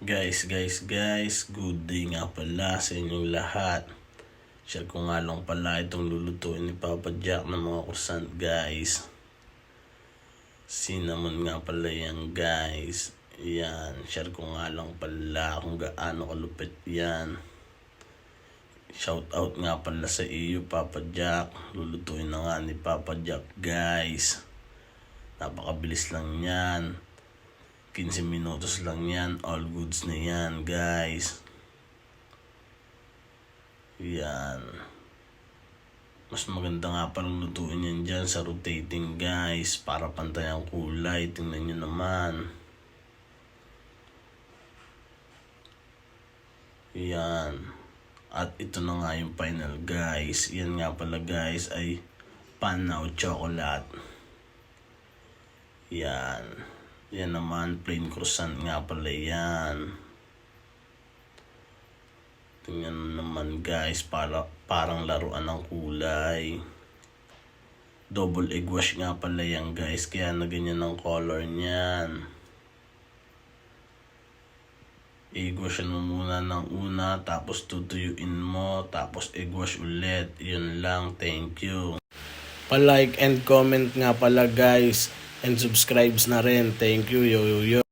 Guys, good day nga pala sa inyong lahat. Share ko nga lang pala itong lulutuin ni Papa Jack ng mga croissant guys. Cinnamon nga pala yan guys. Yan, share ko nga lang pala kung gaano kalupit yan. Shout out nga pala sa iyo Papa Jack. Lulutuin na nga ni Papa Jack guys. Napakabilis lang yan. 15 minutos lang yan, all goods na yan guys. Yan. Mas maganda nga palang lutuin yan dyan sa rotating guys, para pantay ang kulay. Tingnan nyo naman. Yan. At ito na nga yung final guys. Yan nga pala guys ay Panau chocolate. Yan. Yan naman, plain croissant nga pala yan. Tingnan naman guys, parang laruan ng kulay. Double egg wash nga pala yan guys, kaya na ganyan ang color niyan. Egg wash mo muna ng una, tapos tutuyuin mo, tapos egg wash ulit. Yun lang, thank you. Pa-like and comment nga pala guys. And subscribes na rin. Thank you, yo.